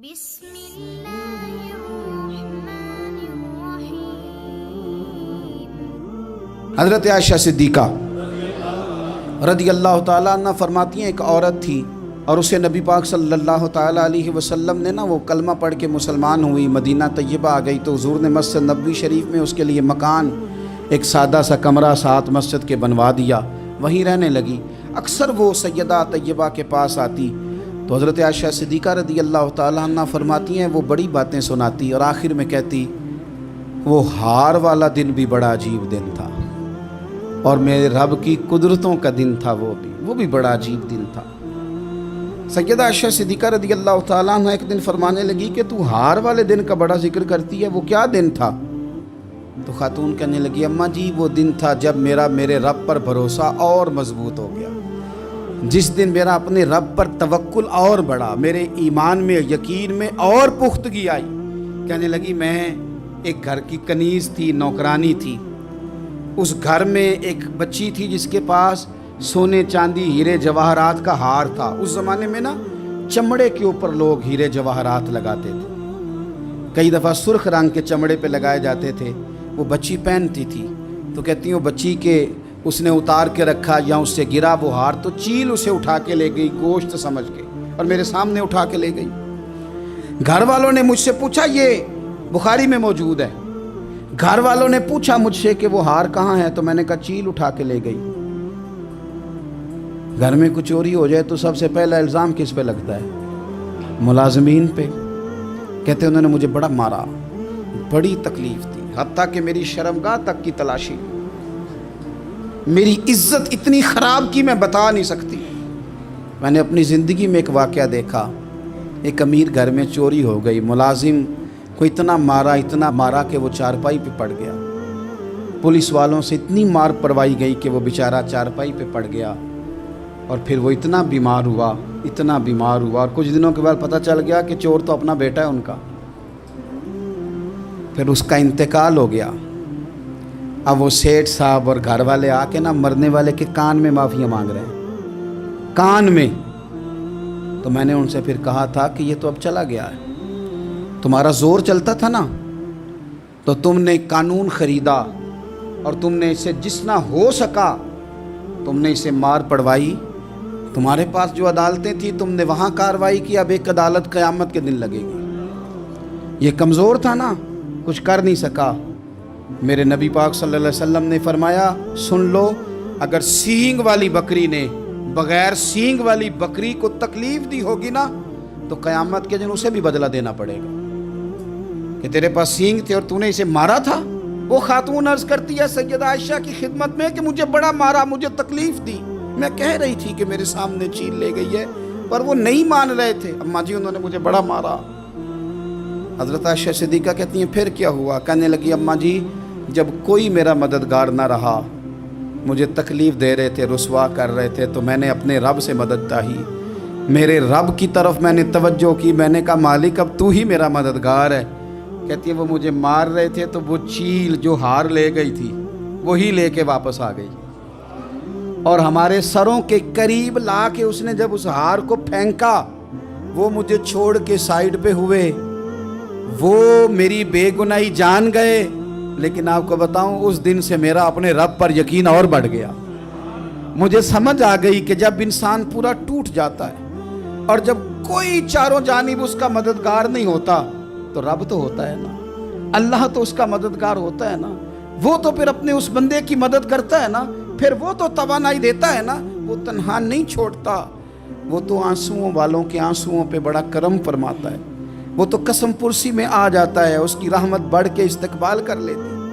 بسم اللہ الرحمن الرحیم۔ حضرت عائشہ صدیقہ رضی اللہ تعالیٰ عنہ فرماتی ہیں ایک عورت تھی اور اسے نبی پاک صلی اللہ تعالیٰ علیہ وسلم نے وہ کلمہ پڑھ کے مسلمان ہوئی، مدینہ طیبہ آ گئی تو حضور نے مسجد نبوی شریف میں اس کے لیے مکان، ایک سادہ سا کمرہ ساتھ مسجد کے بنوا دیا، وہیں رہنے لگی۔ اکثر وہ سیدہ طیبہ کے پاس آتی تو حضرت عائشہ صدیقہ رضی اللہ تعالیٰ عنہ فرماتی ہیں وہ بڑی باتیں سناتی اور آخر میں کہتی وہ ہار والا دن بھی بڑا عجیب دن تھا اور میرے رب کی قدرتوں کا دن تھا، وہ بھی بڑا عجیب دن تھا۔ سیدہ عائشہ صدیقہ رضی اللہ تعالیٰ عنہ ایک دن فرمانے لگی کہ تو ہار والے دن کا بڑا ذکر کرتی ہے، وہ کیا دن تھا؟ تو خاتون کہنے لگی اماں جی وہ دن تھا جب میرے رب پر بھروسہ اور مضبوط ہو گیا، جس دن میرا اپنے رب پر توکل اور بڑھا، میرے ایمان میں یقین میں اور پختگی آئی۔ کہنے لگی میں ایک گھر کی کنیز تھی، نوکرانی تھی، اس گھر میں ایک بچی تھی جس کے پاس سونے چاندی ہیرے جواہرات کا ہار تھا۔ اس زمانے میں چمڑے کے اوپر لوگ ہیرے جواہرات لگاتے تھے، کئی دفعہ سرخ رنگ کے چمڑے پہ لگائے جاتے تھے، وہ بچی پہنتی تھی تو کہتی ہوں بچی کے اس نے اتار کے رکھا یا اس سے گرا وہ ہار تو چیل اسے اٹھا کے لے گئی گوشت سمجھ کے اور میرے سامنے اٹھا کے لے گئی۔ گھر والوں نے مجھ سے پوچھا، یہ بخاری میں موجود ہے، گھر والوں نے پوچھا مجھ سے کہ وہ ہار کہاں ہے تو میں نے کہا چیل اٹھا کے لے گئی۔ گھر میں کچھ چوری ہو جائے تو سب سے پہلا الزام کس پہ لگتا ہے؟ ملازمین پہ۔ کہتے انہوں نے مجھے بڑا مارا، بڑی تکلیف تھی، حتیٰ کہ میری شرمگاہ تک کی تلاشی، میری عزت اتنی خراب کی میں بتا نہیں سکتی۔ میں نے اپنی زندگی میں ایک واقعہ دیکھا، ایک امیر گھر میں چوری ہو گئی، ملازم کو اتنا مارا کہ وہ چارپائی پہ پڑ گیا، پولیس والوں سے اتنی مار پڑوائی گئی کہ وہ بیچارہ چارپائی پہ پڑ گیا اور پھر وہ اتنا بیمار ہوا اور کچھ دنوں کے بعد پتہ چل گیا کہ چور تو اپنا بیٹا ہے ان کا، پھر اس کا انتقال ہو گیا۔ اب وہ سیٹھ صاحب اور گھر والے آ کے مرنے والے کے کان میں معافی مانگ رہے ہیں، کان میں۔ تو میں نے ان سے پھر کہا تھا کہ یہ تو اب چلا گیا ہے، تمہارا زور چلتا تھا نا تو تم نے قانون خریدا اور تم نے اسے جتنا ہو سکا تم نے اسے مار پڑوائی، تمہارے پاس جو عدالتیں تھیں تم نے وہاں کارروائی کی، اب ایک عدالت قیامت کے دن لگے گی۔ یہ کمزور تھا نا، کچھ کر نہیں سکا۔ میرے نبی پاک صلی اللہ علیہ وسلم نے فرمایا سن لو، اگر سینگ والی بکری نے بغیر سینگ والی بکری کو تکلیف دی ہوگی نا تو قیامت کے دن اسے بھی بدلہ دینا پڑے گا کہ تیرے پاس سینگ تھے اور تو نے اسے مارا تھا۔ وہ خاتون عرض کرتی ہے سیدہ عائشہ کی خدمت میں کہ مجھے بڑا مارا، مجھے تکلیف دی، میں کہہ رہی تھی کہ میرے سامنے چیل لے گئی ہے پر وہ نہیں مان رہے تھے، اماں جی انہوں نے مجھے بڑا مارا۔ حضرت عائشہ صدیقہ کہتی ہیں پھر کیا ہوا؟ کہنے لگی اماں جی جب کوئی میرا مددگار نہ رہا، مجھے تکلیف دے رہے تھے، رسوا کر رہے تھے، تو میں نے اپنے رب سے مدد چاہی، میرے رب کی طرف میں نے توجہ کی، میں نے کہا مالک اب تو ہی میرا مددگار ہے۔ کہتی ہے وہ مجھے مار رہے تھے تو وہ چیل جو ہار لے گئی تھی وہی لے کے واپس آ گئی اور ہمارے سروں کے قریب لا کے اس نے جب اس ہار کو پھینکا وہ مجھے چھوڑ کے سائیڈ پہ ہوئے، وہ میری بے گناہی جان گئے، لیکن آپ کو بتاؤں اس دن سے میرا اپنے رب پر یقین اور بڑھ گیا۔ مجھے سمجھ آ گئی کہ جب انسان پورا ٹوٹ جاتا ہے اور جب کوئی چاروں جانب اس کا مددگار نہیں ہوتا تو رب تو ہوتا ہے نا، اللہ تو اس کا مددگار ہوتا ہے نا، وہ تو پھر اپنے اس بندے کی مدد کرتا ہے نا، پھر وہ تو توانائی دیتا ہے نا، وہ تنہا نہیں چھوڑتا، وہ تو آنسوؤں والوں کے آنسوؤں پہ بڑا کرم فرماتا ہے، وہ تو قسم پرسی میں آ جاتا ہے، اس کی رحمت بڑھ کے استقبال کر لیتی ہے۔